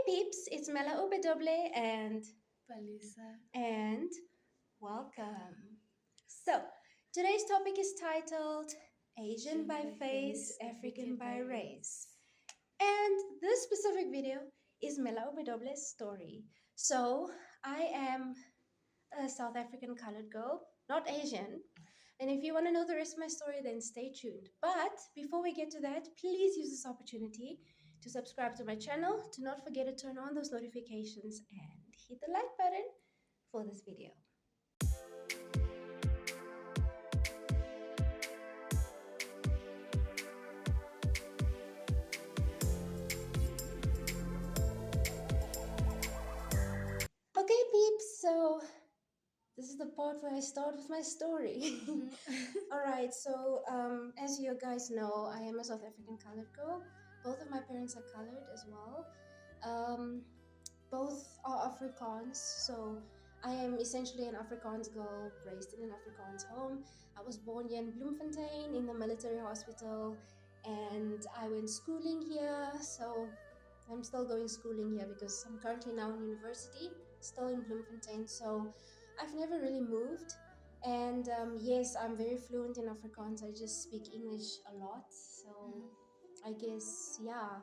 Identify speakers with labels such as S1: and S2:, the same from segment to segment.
S1: peeps, it's Mella Ubedoble and
S2: Palesa.
S1: and welcome. So, today's topic is titled Asian by face, African by race. And this specific video is Mella Ubedoble's story. So, I am a South African colored girl, not Asian. And if you want to know the rest of my story, then stay tuned. But before we get to that, please use this opportunity to subscribe to my channel. Do not forget to turn on those notifications and hit the like button for this video. Okay, peeps, so this is the part where I start with my story. All right, so as you guys know, I am a South African colored girl. Both of my parents are colored as well. Um, both are Afrikaans, so I am essentially an Afrikaans girl raised in an Afrikaans home. I was born here in Bloemfontein in the military hospital, and I went schooling here. So I'm still going schooling here because I'm currently now in university, still in Bloemfontein. So I've never really moved. And yes, I'm very fluent in Afrikaans. I just speak English a lot. So I guess, yeah.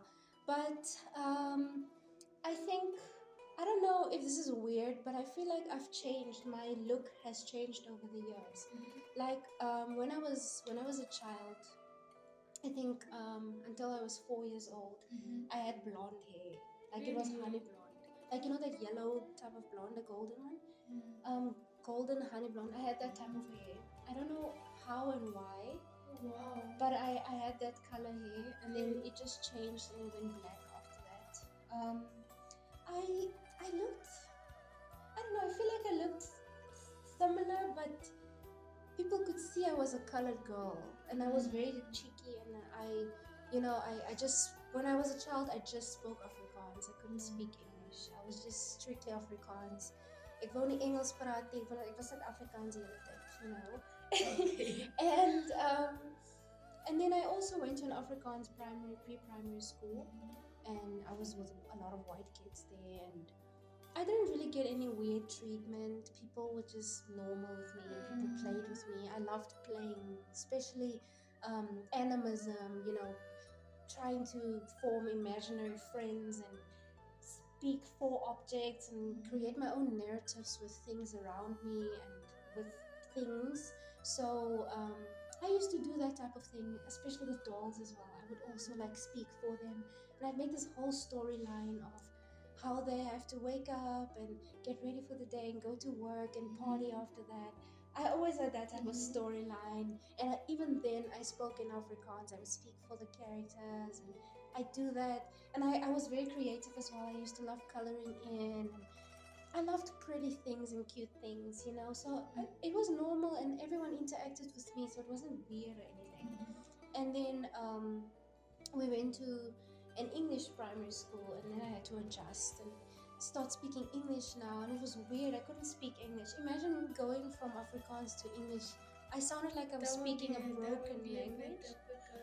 S1: But I think, I don't know if this is weird, but I feel like I've changed. My look has changed over the years. Like when I was a child, I think until I was 4 years old, I had blonde hair. Like it was honey blonde. Like you know that yellow type of blonde, the golden one? Golden honey blonde. I had that type of hair. I don't know how and why,
S2: Wow.
S1: but I had that color hair, and then it just changed and it went black after that. I looked, I don't know, I feel like I looked similar, but people could see I was a colored girl, and I was very cheeky, and I just, when I was a child, I just spoke Afrikaans. I couldn't speak English. I was just strictly Afrikaans. Ik wou nie Engels praat nie, ek was net Afrikaans die hele tyd, and then I also went to an Afrikaans pre-primary school, and I was with a lot of white kids there, and I didn't really get any weird treatment. People were just normal with me. People played with me. I loved playing, especially animism, trying to form imaginary friends and speak for objects and create my own narratives with things around me and with things. So I used to do that type of thing, especially with dolls as well. I would also like speak for them, and I'd make this whole storyline of how they have to wake up and get ready for the day and go to work and party after that. I always had that type of storyline, and even then I spoke in Afrikaans. I would speak for the characters, and I do that. And I was very creative as well. I used to love coloring in. I loved pretty things and cute things. So it was normal, and everyone interacted with me, so it wasn't weird or anything. And then we went to an English primary school, and then I had to adjust and start speaking English now, and it was weird. I couldn't speak English. Imagine going from Afrikaans to English. I sounded like I was speaking a broken language.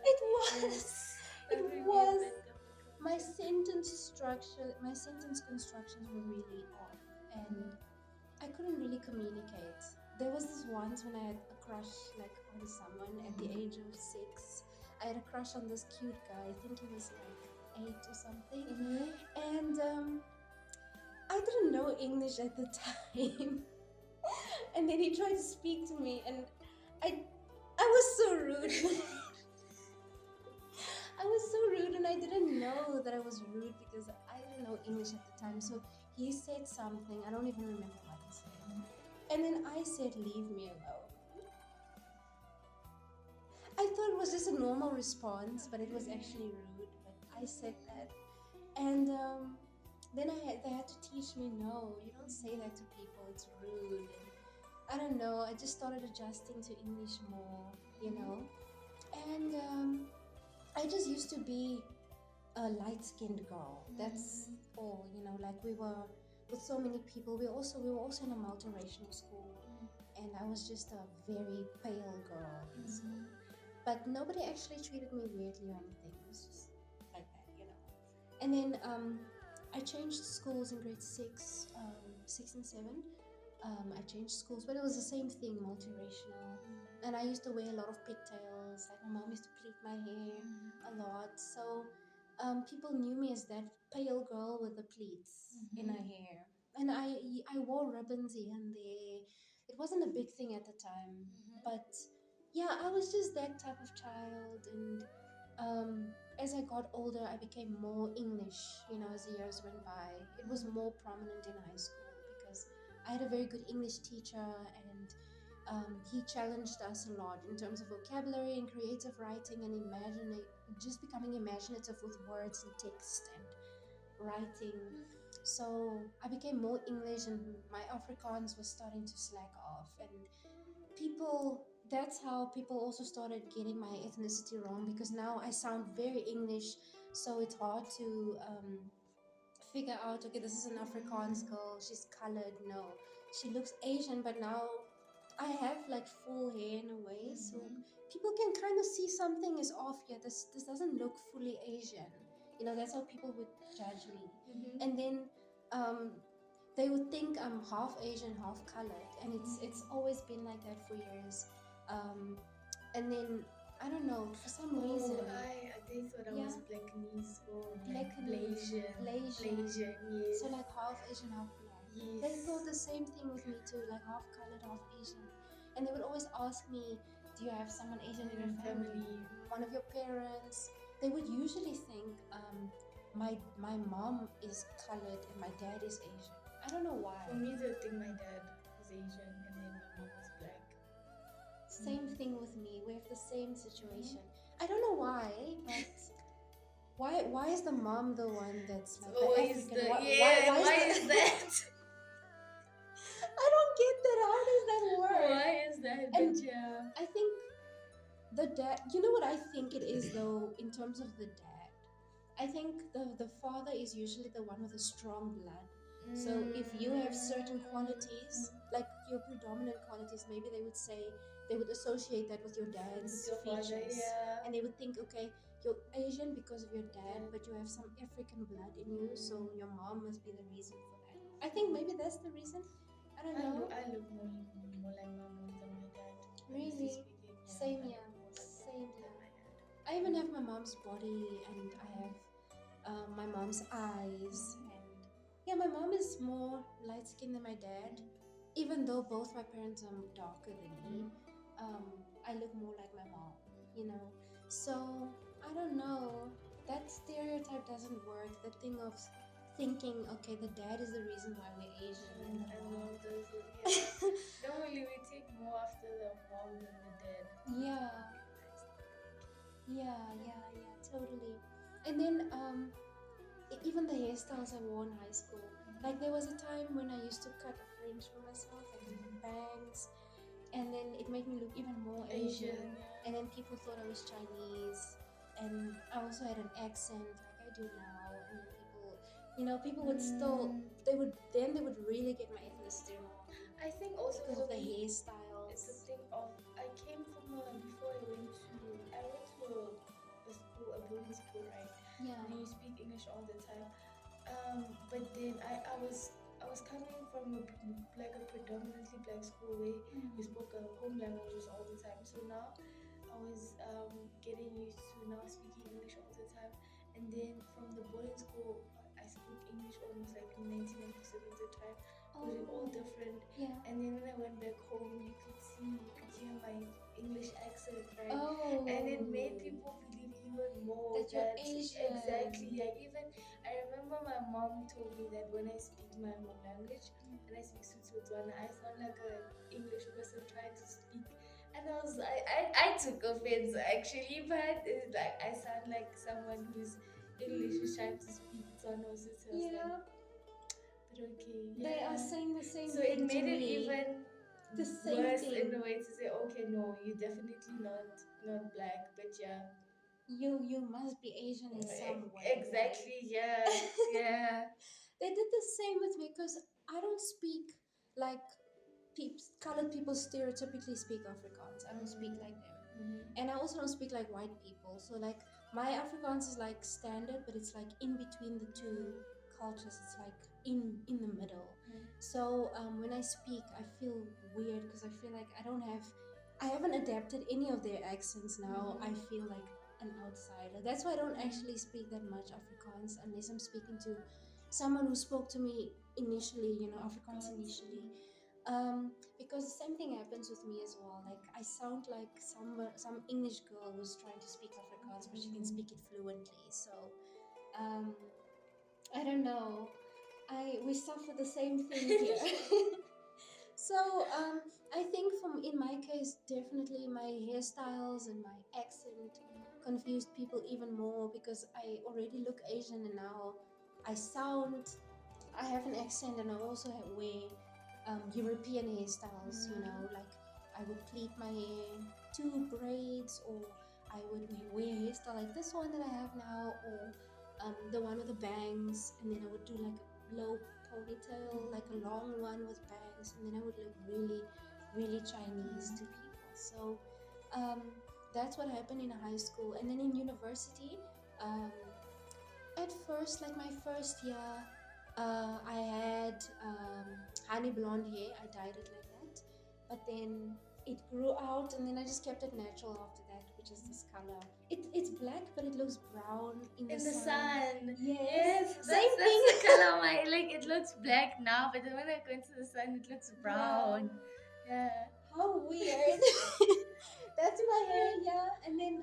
S1: It was. It was. My sentence constructions were really off, and I couldn't really communicate. There was this once when I had a crush like on someone at the age of 6. I had a crush on this cute guy. I think he was like 8 or something. And I didn't know English at the time. And then he tried to speak to me, and I was so rude. I was so rude, and I didn't know that I was rude because I didn't know English at the time. So he said something, I don't even remember what he said. And then I said, "Leave me alone." I thought it was just a normal response, but it was actually rude. But I said that. And then they had to teach me, no, you don't say that to people, it's rude. And I don't know, I just started adjusting to English more. And I just used to be a light-skinned girl. That's all, like we were with so many people. We were also in a multiracial school, and I was just a very pale girl in school. But nobody actually treated me weirdly or anything. It was just like that. And then I changed schools in grade six, 6 and 7. I changed schools, but it was the same thing, multiracial. And I used to wear a lot of pigtails. Like my mom used to pleat my hair a lot. So people knew me as that pale girl with the pleats in her hair. And I wore ribbons here and there. It wasn't a big thing at the time, but yeah, I was just that type of child. And as I got older, I became more English, as the years went by. It was more prominent in high school because I had a very good English teacher, and he challenged us a lot in terms of vocabulary and creative writing and just becoming imaginative with words and text and writing. So I became more English, and my Afrikaans was starting to slack off. And that's how people also started getting my ethnicity wrong, because now I sound very English, so it's hard to figure out, okay, this is an Afrikaans girl, she's colored. No, she looks Asian, but now I have like full hair in a way, so people can kind of see something is off here. This doesn't look fully Asian. That's how people would judge me. And then um, they would think I'm half Asian, half colored, and it's always been like that for years. Um, and then I don't know, for some reason.
S2: They thought I
S1: Yeah.
S2: was Blackanese or
S1: Blackanese,
S2: Blasian, yes.
S1: So like half Asian, half black.
S2: Yes.
S1: They thought the same thing with me too, like half colored, half Asian. And they would always ask me, do you have someone Asian in your family? One of your parents? They would usually think my mom is colored and my dad is Asian. I don't know why.
S2: For me, they think my dad was Asian and then my mom was black.
S1: Same thing with me. We have the same situation. I don't know why, but why is the mom the one that's like the African? Why is that? I don't get that. How does that work?
S2: Why is that?
S1: And
S2: but yeah.
S1: I think the dad. You know what I think it is though, in terms of the dad. I think the father is usually the one with a strong blood. So if you have certain qualities, like your predominant qualities, maybe they would associate that with your dad's features.
S2: Yeah.
S1: And they would think, okay, you're Asian because of your dad, but you have some African blood in you, so your mom must be the reason for that. I think maybe that's the reason. I don't know.
S2: I look more like my mom than my dad.
S1: Really? Same here. Same here. I even have my mom's body, and I have my mom's eyes. Yeah, my mom is more light skinned than my dad. Even though both my parents are darker than me, I look more like my mom. So, I don't know. That stereotype doesn't work. The thing of thinking, okay, the dad is the reason why we're Asian.
S2: I love those. Normally, we take more after the mom than the dad.
S1: Yeah, totally. And then, even the hairstyles I wore in high school. Like there was a time when I used to cut a fringe for myself, like bangs, and then it made me look even more Asian. And then people thought I was Chinese, and I also had an accent like I do now. And then people would still they would really get my ethnicity wrong.
S2: I think also
S1: because of the hairstyles.
S2: It's a thing of I came from before I went to a school, a boarding school, right?
S1: Yeah.
S2: And you speak English all the time. But then I was coming from a predominantly black school where we spoke home languages all the time. So now I was getting used to now speaking English all the time. And then from the boarding school, I spoke English almost like 99% of the time. Because we're all different.
S1: Yeah.
S2: And then when I went back home, you could hear my English accent, right?
S1: Oh.
S2: And it made people believe even more
S1: that you're Asian.
S2: Exactly. Like even I remember my mom told me that when I speak my home language, and I speak Sotho, I sound like an English person trying to speak. And I took offense actually, but it's like I sound like someone who's English who's trying to speak Tswana or Sotho.
S1: Yeah.
S2: But okay. Yeah.
S1: They are saying the same
S2: so
S1: thing.
S2: So it made
S1: to
S2: it
S1: me.
S2: even
S1: the same
S2: worse
S1: thing.
S2: in a way to say, okay, no, you're definitely not black, but yeah.
S1: You must be Asian in some way.
S2: Exactly, right? Yeah.
S1: They did the same with me because I don't speak like colored people stereotypically speak Afrikaans. I don't speak like them. And I also don't speak like white people. So like my Afrikaans is like standard, but it's like in between the two cultures, it's like in the middle. So when I speak, I feel weird because I feel like I haven't adapted any of their accents now. I feel like an outsider. That's why I don't actually speak that much Afrikaans unless I'm speaking to someone who spoke to me initially, Afrikaans initially. Because the same thing happens with me as well. Like I sound like some English girl who's trying to speak Afrikaans, but she can speak it fluently. So um, I don't know. I We suffer the same thing here. So I think from in my case, definitely my hairstyles and my accent confused people even more because I already look Asian and now I sound I have an accent and I also wear European hairstyles, like I would pleat my hair, two braids, or I would wear a hairstyle like this one that I have now, or the one with the bangs, and then I would do like a low ponytail, like a long one with bangs, and then I would look really, really Chinese to people. So um, that's what happened in high school, and then in university. Um, at first, like my first year, I had honey blonde hair. I dyed it like that, but then it grew out, and then I just kept it natural after that, which is this color. It's black, but it looks brown in the
S2: In the
S1: sun.
S2: sun.
S1: Yes,
S2: Yes,
S1: same
S2: that's
S1: thing.
S2: the color of my, like, it looks black now, but then when I go into the sun, it looks brown. Yeah.
S1: How weird. That's my hair, yeah. And then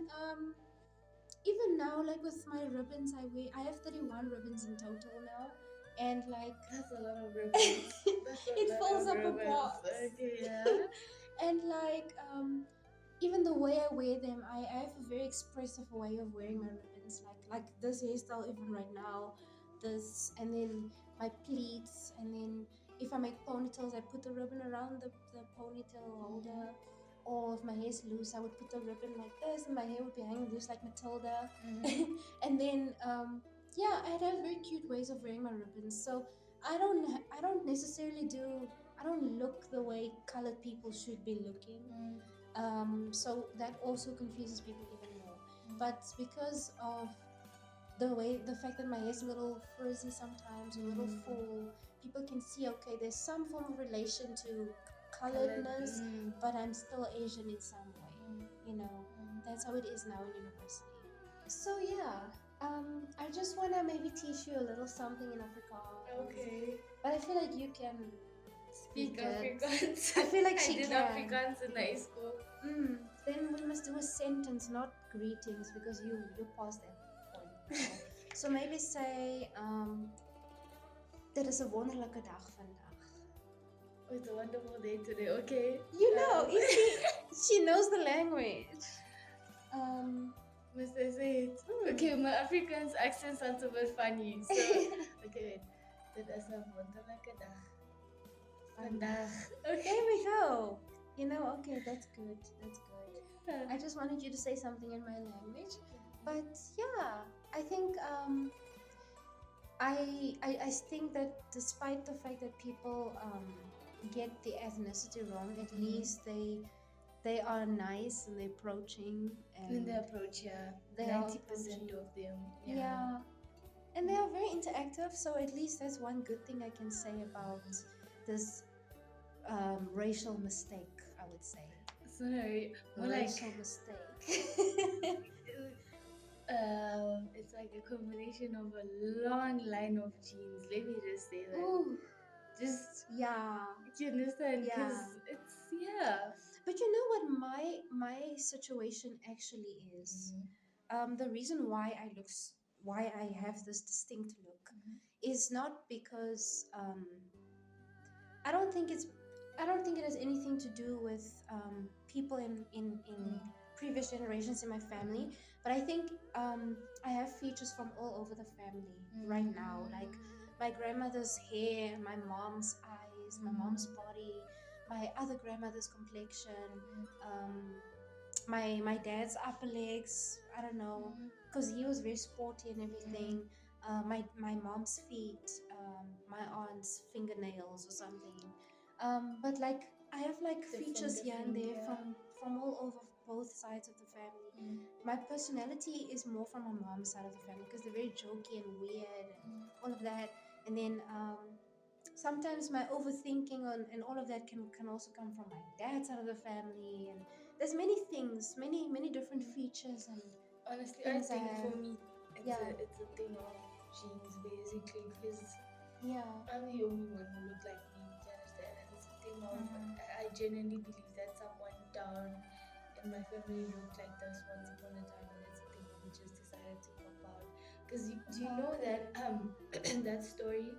S1: even now, like with my ribbons, I have 31 ribbons in total now, and like
S2: That's a lot of ribbons.
S1: it fills up a box.
S2: Okay, yeah.
S1: And like even the way I wear them, I have a very expressive way of wearing my ribbons, like this hairstyle even right now, this, and then my pleats, and then if I make ponytails, I put the ribbon around the ponytail holder. Or if my hair's loose, I would put the ribbon like this, and my hair would be hanging loose like Matilda. And then yeah, I have very cute ways of wearing my ribbons. So I don't necessarily I don't look the way colored people should be looking. So that also confuses people even more. But because of the fact that my hair is a little frizzy sometimes, a little full, people can see, okay, there's some form of relation to coloredness, but I'm still Asian in some way. That's how it is now in university. So yeah, I just wanna maybe teach you a little something in Afrikaans.
S2: Okay.
S1: But I feel like you can speak it.
S2: Afrikaans.
S1: I feel like
S2: I
S1: she
S2: did
S1: can.
S2: Afrikaans in high school.
S1: Then we must do a sentence, not greetings, because you passed that point. So maybe say, dit is 'n wonderlike dag vandag.
S2: Oh, it's a wonderful day today. Okay.
S1: You know, you see, she knows the language.
S2: Must I say it? Okay, my Afrikaans accent sounds a bit funny. So, okay, wait. Dit is 'n wonderlike dag vandag. Okay.
S1: There we go. Okay, that's good. That's good. I just wanted you to say something in my language. But yeah, I think I think that despite the fact that people get the ethnicity wrong, at least they are nice and they're approaching
S2: And they approach, yeah. 90% of them.
S1: Yeah. And they are very interactive, so at least that's one good thing I can say about this racial mistake, I would say.
S2: Sorry, more
S1: Racial
S2: like
S1: mistake.
S2: it's like a combination of a long line of genes. Let me just say that.
S1: Ooh,
S2: Just
S1: yeah.
S2: you understand? Because
S1: Yeah.
S2: it's
S1: But you know what my situation actually is? The reason why why I have this distinct look is not because I don't think it has anything to do with people in previous generations in my family, but I think I have features from all over the family right now, like my grandmother's hair, my mom's eyes, my mom's body, my other grandmother's complexion, my dad's upper legs. I don't know, because he was very sporty and everything. My mom's feet, my aunt's fingernails or something. But like I have like features here and there from all over both sides of the family. My personality is more from my mom's side of the family because they're very jokey and weird and all of that. And then sometimes my overthinking and all of that can also come from my dad's side of the family, and there's many things, many different features and
S2: Honestly, I
S1: things I
S2: think for
S1: have.
S2: me,
S1: Yeah,
S2: it's a thing of genes basically, because
S1: yeah.
S2: I'm the only one who look like me. Do you understand? And it's a thing of
S1: Mm.
S2: I genuinely believe that someone down in my family looked like this once upon a time, and it's a thing of we just decided to pop out. Because do you know that
S1: Okay.
S2: that story?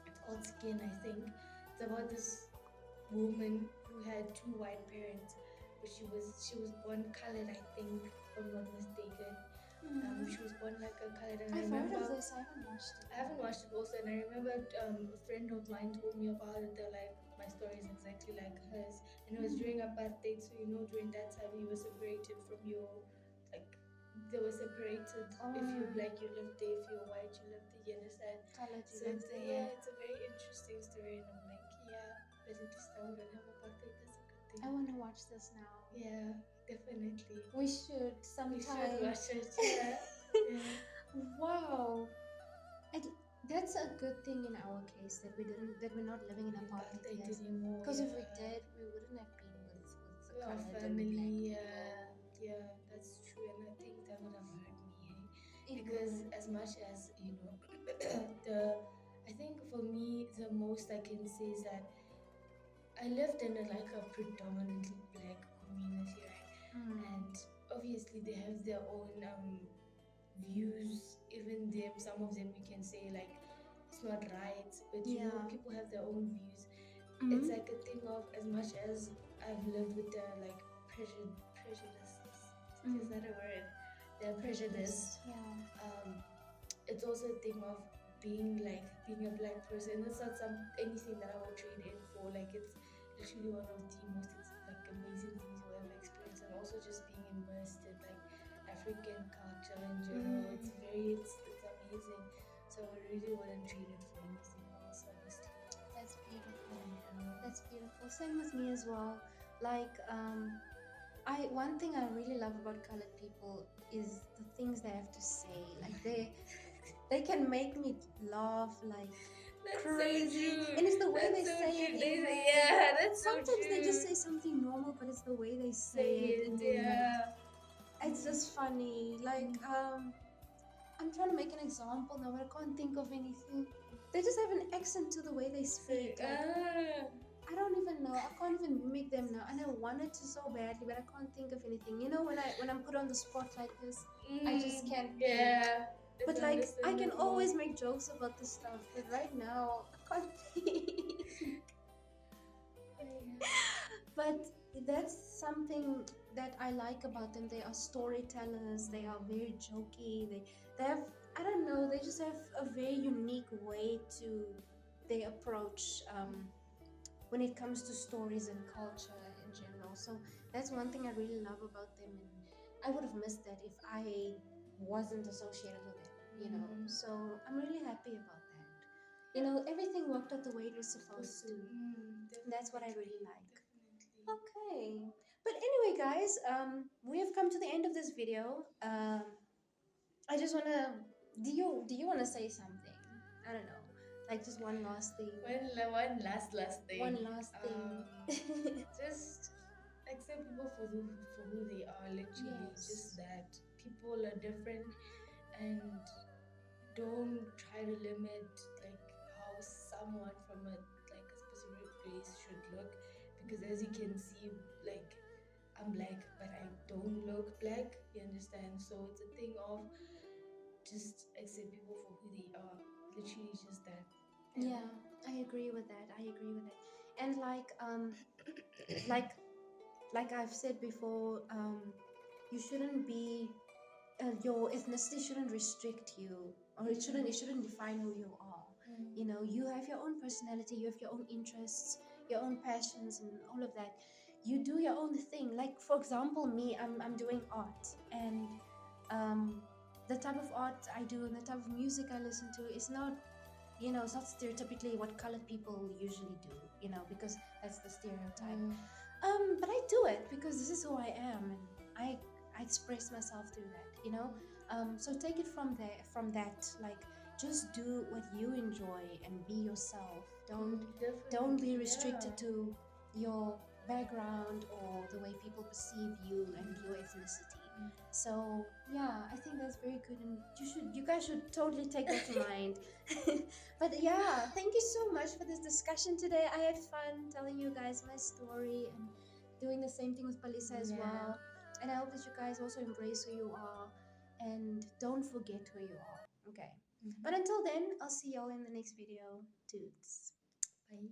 S2: It's called Skin, I think. It's about this woman who had two white parents, but she was born colored, I think, if I'm not mistaken.
S1: Mm.
S2: She was born like a colored, and I
S1: I've heard of
S2: remember
S1: this. I haven't watched it
S2: I haven't
S1: though.
S2: watched it also, and I remember a friend of mine told me about it. They're like, my story is exactly like hers, and it was during
S1: Mm.
S2: apartheid. So during that time, you were separated from your like they were separated. If you're
S1: Oh,
S2: black, you lived there. If you're white, you lived there. You understand?
S1: colored you
S2: So
S1: live there. Yeah.
S2: it's a very interesting story, and I'm like, yeah, but at least now we don't have apartheid. That's a good
S1: I
S2: thing.
S1: want to watch this now.
S2: Yeah, definitely.
S1: We should
S2: We should
S1: sometime.
S2: watch it. Yeah, yeah.
S1: Wow. It, that's a good thing in our case that that we're not living in apartheid
S2: Apartheid
S1: yet.
S2: anymore.
S1: Because if we
S2: Yeah.
S1: did, we wouldn't have been with the
S2: Our
S1: colored and the black
S2: family,
S1: people.
S2: yeah, that's true, and I think that would have hurt me,
S1: It
S2: because
S1: would.
S2: as much as the I think for me the most I can say is that I lived in a predominantly black community, right?
S1: Mm.
S2: And obviously they have their own views. Even them, some of them you can say like it's not right, but
S1: Yeah.
S2: people have their own views. It's
S1: Mm.
S2: like a thing of as much as I've lived with the like prejudices. Is
S1: Mm.
S2: that a word? The prejudice.
S1: Prejudice. Yeah.
S2: It's also a thing of being a black person. It's not anything that I will trade in for. Like it's literally one of the most like amazing things you'll ever experience, and also just being immersed in like African culture in general.
S1: Mm.
S2: It's amazing. So I really wouldn't trade it for anything else, honestly.
S1: That's beautiful.
S2: Yeah.
S1: That's beautiful. Same with me as well. Like, I one thing I really love about colored people is the things they have to say. Like they can make me laugh like
S2: That's so
S1: crazy,
S2: true.
S1: and it's the way they
S2: That's so
S1: say
S2: true.
S1: it. In like
S2: Yeah, that's so
S1: sometimes they just
S2: true.
S1: say something normal, but it's the way they say
S2: Say
S1: it,
S2: it,
S1: and then like
S2: yeah.
S1: it's just funny. Like I'm trying to make an example now, but I can't think of anything. They just have an accent to the way they
S2: Say
S1: speak. Like I don't even know. I can't even mimic them now, and I wanted to so badly, but I can't think of anything. You know, when I'm put on the spot like this, I just can't think.
S2: yeah. It's
S1: But like I can
S2: understandable.
S1: always make jokes about this stuff, but right now I can't think. But that's something that I like about them. They are storytellers. They are very jokey. They have, I don't know, they just have a very unique way to they approach when it comes to stories and culture in general. So that's one thing I really love about them, and I would have missed that if I wasn't associated with them. So I'm really happy about that. Everything worked out the way it was supposed to. That's what I
S2: Definitely,
S1: really like.
S2: definitely.
S1: Okay. But anyway, guys, we have come to the end of this video. I just wanna. Do you wanna say something? I don't know, like just one last thing.
S2: One last thing.
S1: One last thing.
S2: Just accept people for who they are. Literally, just
S1: Yes.
S2: that people are different, and don't try to limit like how someone from a specific race should look, because as you can see, like I'm black but I don't look black, you understand? So it's a thing of just accept people for who they are, literally just that.
S1: Yeah, I agree with that. I agree with that. And like like I've said before, you shouldn't be your ethnicity shouldn't restrict you, or it shouldn't define who you are. You have your own personality, you have your own interests, your own passions, and all of that. You do your own thing. Like for example, me, I'm doing art, and um, the type of art I do and the type of music I listen to is not, it's not stereotypically what colored people usually do, because that's the stereotype. But I do it because this is who I am, and I express myself through that. So take it from that. Like, just do what you enjoy and be yourself. Don't
S2: Definitely,
S1: be
S2: yeah.
S1: restricted to your background or the way people perceive you and your ethnicity. So yeah, I think that's very good, and you guys should totally take that to mind. But yeah, thank you so much for this discussion today. I had fun telling you guys my story and doing the same thing with Palisa as
S2: Yeah.
S1: well. And I hope that you guys also embrace who you are and don't forget who you are. Okay. But
S2: Mhm.
S1: until then, I'll see y'all in the next video. Dudes. Bye.